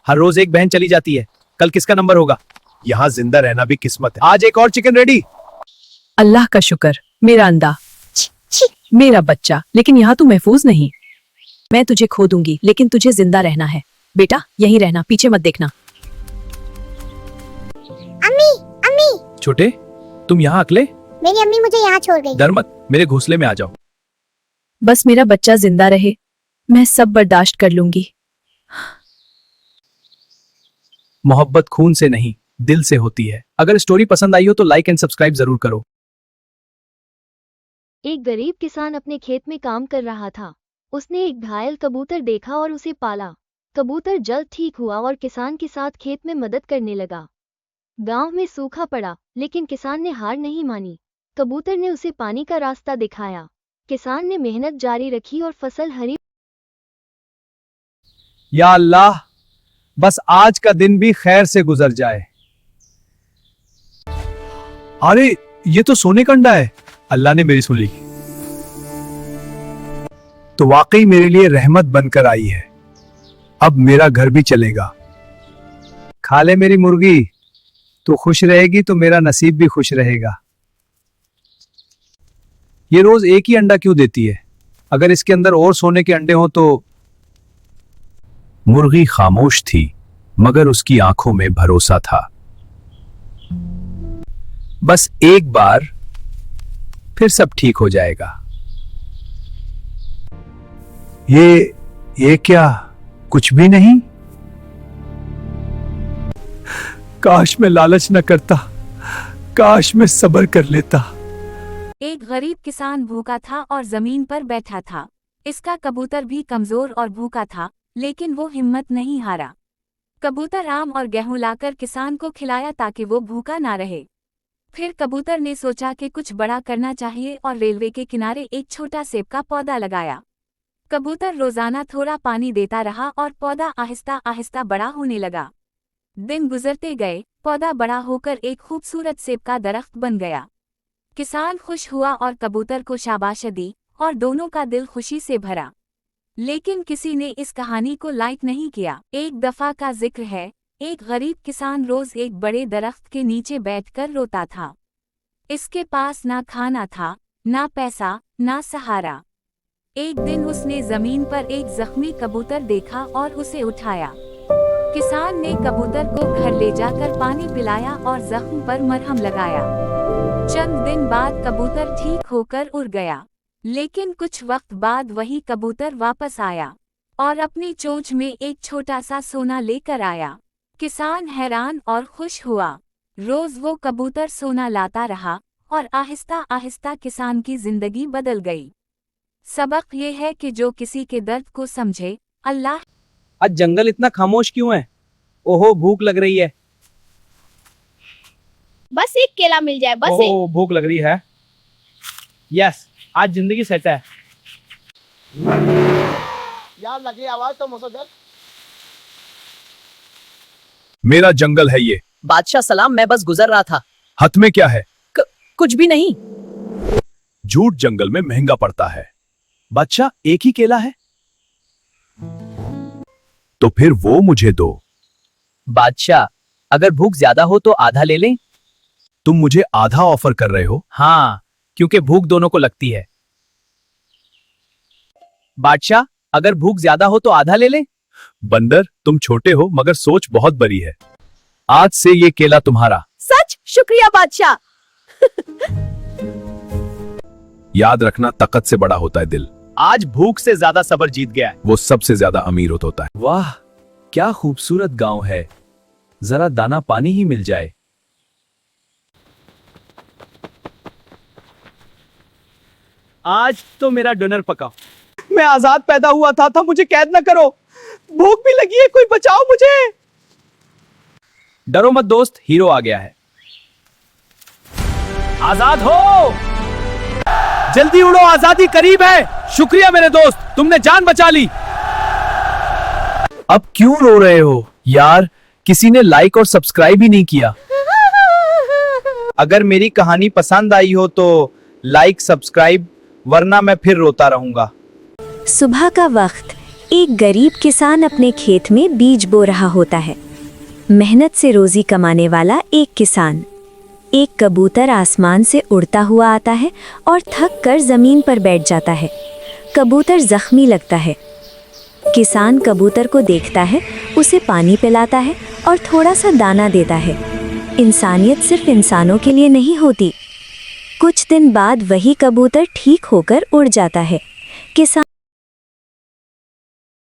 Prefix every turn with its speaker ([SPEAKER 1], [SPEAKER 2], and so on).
[SPEAKER 1] हर रोज एक बहन चली जाती है, कल किसका नंबर होगा?
[SPEAKER 2] यहाँ जिंदा रहना भी किस्मत है।
[SPEAKER 1] आज एक और चिकन रेडी।
[SPEAKER 3] अल्लाह का शुक्र, मेरा अंडा, मेरा बच्चा। लेकिन यहाँ तू महफूज नहीं। मैं तुझे खो दूंगी, लेकिन तुझे जिंदा रहना है। बेटा यहीं रहना, पीछे मत देखना।
[SPEAKER 4] अम्मी, अम्मी।
[SPEAKER 1] छोटे, तुम यहाँ अकेले?
[SPEAKER 4] मेरी अम्मी मुझे यहाँ छोड़ गई।
[SPEAKER 1] डर मत, मेरे घोंसले में आ जाओ।
[SPEAKER 3] बस मेरा बच्चा जिंदा रहे, मैं सब बर्दाश्त कर लूंगी।
[SPEAKER 1] मोहब्बत खून से नहीं, दिल से होती है। अगर स्टोरी पसंद आई हो तो लाइक एंड सब्सक्राइब जरूर करो।
[SPEAKER 5] एक गरीब किसान अपने खेत में काम कर रहा था। उसने एक घायल कबूतर देखा और उसे पाला। कबूतर जल्द ठीक हुआ और किसान के साथ खेत में मदद करने लगा। गांव में सूखा पड़ा, लेकिन किसान ने हार नहीं मानी। कबूतर ने उसे पानी का रास्ता दिखाया। किसान ने मेहनत जारी रखी और फसल हरी।
[SPEAKER 1] या अल्लाह, बस आज का दिन भी खैर से गुजर जाए। अरे ये तो सोने का अंडा है। अल्लाह ने मेरी सुन ली।
[SPEAKER 2] तो वाकई मेरे लिए रहमत बनकर आई है। अब मेरा घर भी चलेगा।
[SPEAKER 1] खा ले मेरी मुर्गी, तू खुश रहेगी तो मेरा नसीब भी खुश रहेगा। ये रोज एक ही अंडा क्यों देती है? अगर इसके अंदर और सोने के अंडे हों तो।
[SPEAKER 2] मुर्गी खामोश थी, मगर उसकी आंखों में भरोसा था।
[SPEAKER 1] बस एक बार, फिर सब ठीक हो जाएगा।
[SPEAKER 2] ये क्या? कुछ भी नहीं। काश मैं लालच न करता, काश मैं सब्र कर लेता।
[SPEAKER 6] एक गरीब किसान भूखा था और जमीन पर बैठा था। इसका कबूतर भी कमजोर और भूखा था, लेकिन वो हिम्मत नहीं हारा। कबूतर आम और गेहूं लाकर किसान को खिलाया ताकि वो भूखा ना रहे। फिर कबूतर ने सोचा कि कुछ बड़ा करना चाहिए और रेलवे के किनारे एक छोटा सेब का पौधा लगाया। कबूतर रोजाना थोड़ा पानी देता रहा और पौधा आहिस्ता आहिस्ता बड़ा होने लगा। दिन गुजरते गए, पौधा बड़ा होकर एक खूबसूरत सेब का दरख्त बन गया। किसान खुश हुआ और कबूतर को शाबाशी दी और दोनों का दिल खुशी से भरा। लेकिन किसी ने इस कहानी को लाइक नहीं किया। एक दफा का जिक्र है, एक गरीब किसान रोज एक बड़े दरख्त के नीचे बैठकर रोता था। इसके पास ना खाना था, ना पैसा, ना सहारा। एक दिन उसने जमीन पर एक जख्मी कबूतर देखा और उसे उठाया। किसान ने कबूतर को घर ले जाकर पानी पिलाया और जख्म पर मरहम लगाया। चंद दिन बाद कबूतर ठीक होकर उड़ गया। लेकिन कुछ वक्त बाद वही कबूतर वापस आया और अपनी चोंच में एक छोटा सा सोना लेकर आया। किसान हैरान और खुश हुआ। रोज वो कबूतर सोना लाता रहा और आहिस्ता आहिस्ता किसान की जिंदगी बदल गई। सबक ये है कि जो किसी के दर्द को समझे, अल्लाह।
[SPEAKER 1] आज जंगल इतना खामोश क्यों है? ओहो, भूख लग रही है।
[SPEAKER 4] बस एक केला मिल जाए, बस एक।
[SPEAKER 1] ओहो, भूख लग रही है। यस, आज जिंदगी सेट है।
[SPEAKER 7] यार लगी आवाज तो मुझे दर।
[SPEAKER 2] मेरा जंगल है ये।
[SPEAKER 3] बादशाह सलाम, मैं बस गुजर रहा था।
[SPEAKER 2] हाथ में क्या है?
[SPEAKER 3] कुछ भी नहीं।
[SPEAKER 2] झूठ जंगल में महंगा पड़ता है।
[SPEAKER 1] बादशाह, एक ही केला है।
[SPEAKER 2] तो फिर वो मुझे दो।
[SPEAKER 3] बादशाह, अगर भूख ज्यादा हो तो आधा ले लें।
[SPEAKER 2] तुम मुझे आधा ऑफर कर रहे हो?
[SPEAKER 1] हाँ, क्योंकि भूख दोनों को लगती है। बादशाह, अगर भूख ज्यादा हो तो आधा ले लें।
[SPEAKER 2] बंदर, तुम छोटे हो मगर सोच बहुत बड़ी है। आज से ये केला तुम्हारा।
[SPEAKER 3] सच? शुक्रिया बादशाह।
[SPEAKER 2] याद रखना, ताकत से बड़ा होता है दिल।
[SPEAKER 1] आज भूख से ज्यादा सब्र जीत गया है।
[SPEAKER 2] वो सबसे ज्यादा अमीर होता है।
[SPEAKER 1] वाह, क्या खूबसूरत गांव है। जरा दाना पानी ही मिल जाए। आज तो मेरा डिनर पका। मैं आजाद पैदा हुआ था मुझे कैद न करो। भूख भी लगी है, कोई बचाओ मुझे। डरो मत दोस्त, हीरो आ गया है। आजाद हो, जल्दी उड़ो, आजादी करीब है। शुक्रिया मेरे दोस्त, तुमने जान बचा ली। अब क्यों रो रहे हो यार? किसी ने लाइक और सब्सक्राइब ही नहीं किया। अगर मेरी कहानी पसंद आई हो तो लाइक सब्सक्राइब, वरना मैं फिर रोता रहूंगा।
[SPEAKER 6] सुबह का वक्त
[SPEAKER 8] एक गरीब किसान अपने खेत में बीज बो रहा होता है। मेहनत से रोजी कमाने वाला एक किसान। एक कबूतर आसमान से उड़ता हुआ आता है और थक कर जमीन पर बैठ जाता है। कबूतर जख्मी लगता है। किसान कबूतर को देखता है, उसे पानी पिलाता है और थोड़ा सा दाना देता है। इंसानियत सिर्फ इंसानों के लिए नहीं होती। कुछ दिन बाद वही कबूतर ठीक होकर उड़ जाता है। किसान